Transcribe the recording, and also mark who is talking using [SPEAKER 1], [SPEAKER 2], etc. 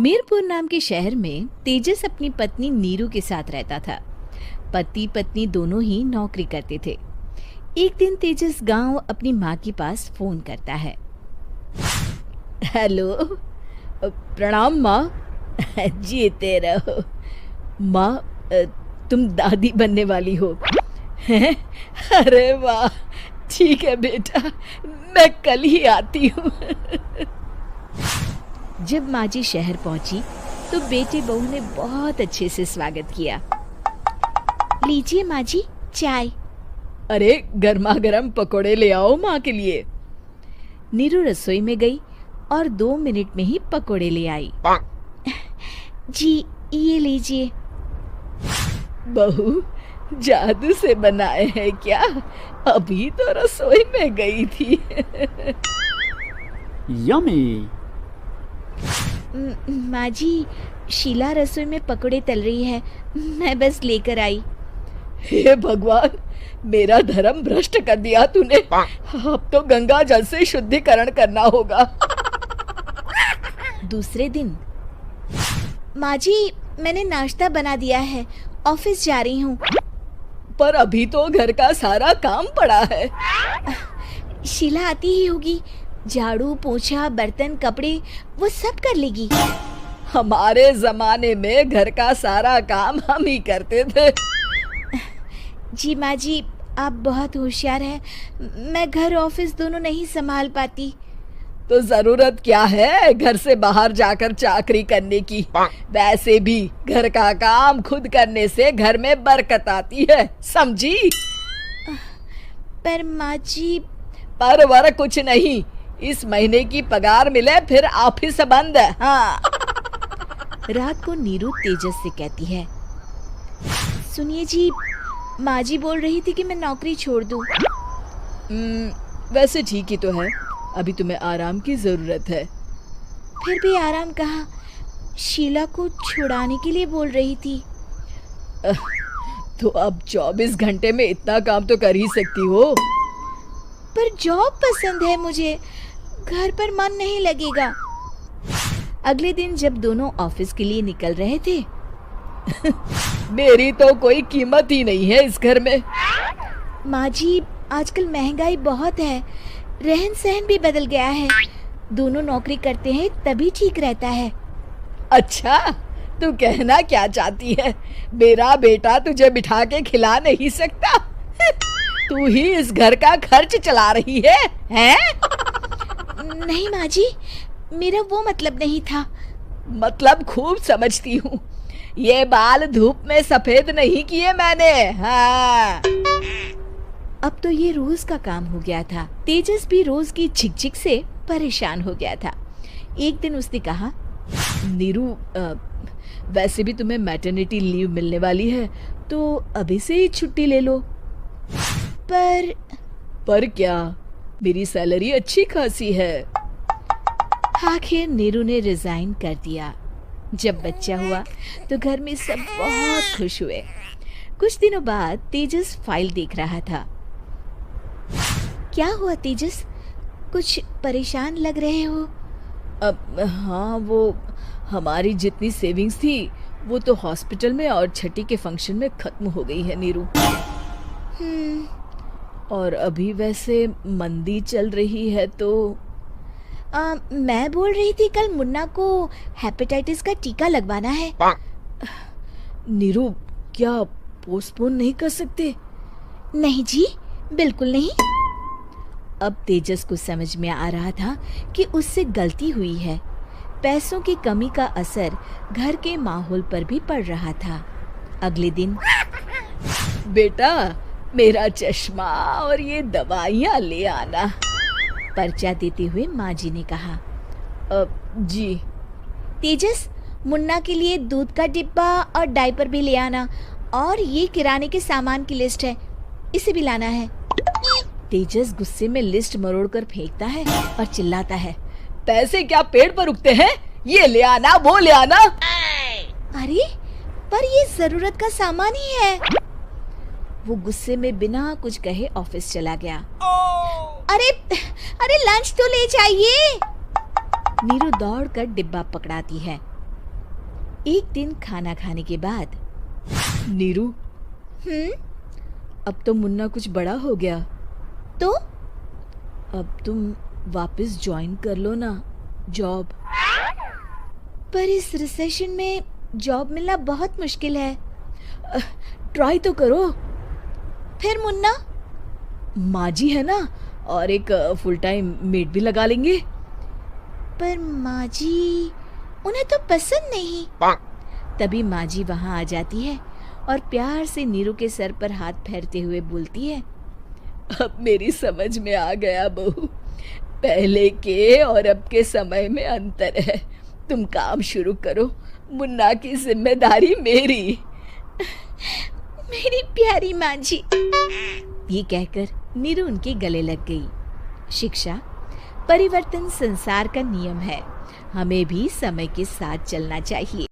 [SPEAKER 1] मीरपुर नाम के शहर में तेजस अपनी पत्नी नीरू के साथ रहता था। पति पत्नी दोनों ही नौकरी करते थे। एक दिन तेजस गांव अपनी माँ के पास फोन करता है। हेलो, प्रणाम माँ। जीते रहो माँ, तुम दादी बनने वाली हो। अरे वाह, ठीक है बेटा, मैं कल ही आती हूँ। जब माँ जी शहर पहुंची तो बेटे बहू ने बहुत अच्छे से स्वागत किया। लीजिए माँ जी, चाय। अरे गर्मा गर्म पकोड़े ले आओ माँ के लिए। नीरू रसोई में गई और 2 मिनट में ही पकोड़े ले आई। जी ये लीजिए। बहू जादू से बनाए हैं क्या? अभी तो रसोई में गई थी।
[SPEAKER 2] यम्मी।
[SPEAKER 1] माँ जी, शीला रसोई में पकोड़े तल रही है, मैं बस लेकर आई। हे भगवान, मेरा धर्म भ्रष्ट कर दिया तूने। अब तो गंगा जल से शुद्धिकरण करना होगा। दूसरे दिन, माँ जी मैंने नाश्ता बना दिया है, ऑफिस जा रही हूँ। पर अभी तो घर का सारा काम पड़ा है। शीला आती ही होगी, झाड़ू पोछा बर्तन कपड़े वो सब कर लेगी। हमारे जमाने में घर का सारा काम हम ही करते थे। जी माँ जी, आप बहुत होशियार हैं, मैं घर ऑफिस दोनों नहीं संभाल पाती। तो जरूरत क्या है घर से बाहर जाकर चाकरी करने की? वैसे भी घर का काम खुद करने से घर में बरकत आती है, समझी? पर माँ जी। पर वर कुछ नहीं, इस महीने की पगार मिले फिर ऑफिस बंद है। हाँ। रात को नीरू तेजस से कहती है, सुनिए जी, माँ जी बोल रही थी कि मैं नौकरी छोड़ दूं। वैसे ठीक ही तो है, अभी तुम्हें आराम की जरूरत है। फिर भी आराम कहाँ, शीला को छुड़ाने के लिए बोल रही थी। तो अब 24 घंटे में इतना काम तो कर ही सकती हो। पर जॉब पसंद है मुझे, घर पर मन नहीं लगेगा। अगले दिन जब दोनों ऑफिस के लिए निकल रहे थे, मेरी तो कोई कीमत ही नहीं है इस घर में। माँ जी, आजकल महंगाई बहुत है, रहन सहन भी बदल गया है, दोनों नौकरी करते हैं तभी ठीक रहता है। अच्छा, तू कहना क्या चाहती है? मेरा बेटा तुझे बिठा के खिला नहीं सकता? तू ही इस घर का खर्च चला रही है, हैं? नहीं माँ जी, मेरा वो मतलब नहीं था। मतलब खूब समझती हूँ, ये बाल धूप में सफेद नहीं किए मैंने। हाँ। अब तो ये रोज का काम हो गया था। तेजस भी रोज की झिकझिक से परेशान हो गया था। एक दिन उसने कहा, नीरू, वैसे भी तुम्हें मैटरनिटी लीव मिलने वाली है, तो अभी से ही छुट्टी ले लो। पर क्या, मेरी सैलरी अच्छी खासी है। आखिर नीरू ने रिजाइन कर दिया। जब बच्चा हुआ तो घर में सब बहुत खुश हुए। कुछ दिनों बाद तेजस फाइल देख रहा था। क्या हुआ तेजस, कुछ परेशान लग रहे हो? अब हाँ, वो हमारी जितनी सेविंग्स थी वो तो हॉस्पिटल में और छठी के फंक्शन में खत्म हो गई है नीरू। और अभी वैसे मंदी चल रही है तो मैं बोल रही थी कल मुन्ना को हेपेटाइटिस का टीका लगवाना है। नीरू, क्या पोस्टपोन नहीं कर सकते? नहीं जी, बिल्कुल नहीं। अब तेजस को समझ में आ रहा था कि उससे गलती हुई है। पैसों की कमी का असर घर के माहौल पर भी पड़ रहा था। अगले दिन, बेटा मेरा चश्मा और ये दवाइयाँ ले आना, पर्चा देते हुए माँ जी ने कहा। जी। तेजस, मुन्ना के लिए दूध का डिब्बा और डायपर भी ले आना, और ये किराने के सामान की लिस्ट है, इसे भी लाना है। तेजस गुस्से में लिस्ट मरोड़कर फेंकता है और चिल्लाता है, पैसे क्या पेड़ पर उगते हैं? ये ले आना, वो ले आना। अरे पर ये जरूरत का सामान ही है। वो गुस्से में बिना कुछ कहे ऑफिस चला गया। अरे लंच तो ले जाइए। नीरू दौड़कर डिब्बा पकड़ाती है। एक दिन खाना खाने के बाद, नीरू, अब तो मुन्ना कुछ बड़ा हो गया, तो अब तुम वापस ज्वाइन कर लो ना जॉब। पर इस रिसेशन में जॉब मिलना बहुत मुश्किल है। ट्राई तो करो। फिर मुन्ना, माँ जी है ना, और एक फुल टाइम मेड भी लगा लेंगे। पर माँ जी, उन्हें तो पसंद नहीं। तभी माँ जी वहाँ आ जाती है और प्यार से नीरू के सर पर हाथ फेरते हुए बोलती है, अब मेरी समझ में आ गया बहू, पहले के और अब के समय में अंतर है। तुम काम शुरू करो, मुन्ना की जिम्मेदारी मेरी। मेरी प्यारी माँ जी, ये कहकर नीरू उनके गले लग गई। शिक्षा, परिवर्तन संसार का नियम है, हमें भी समय के साथ चलना चाहिए।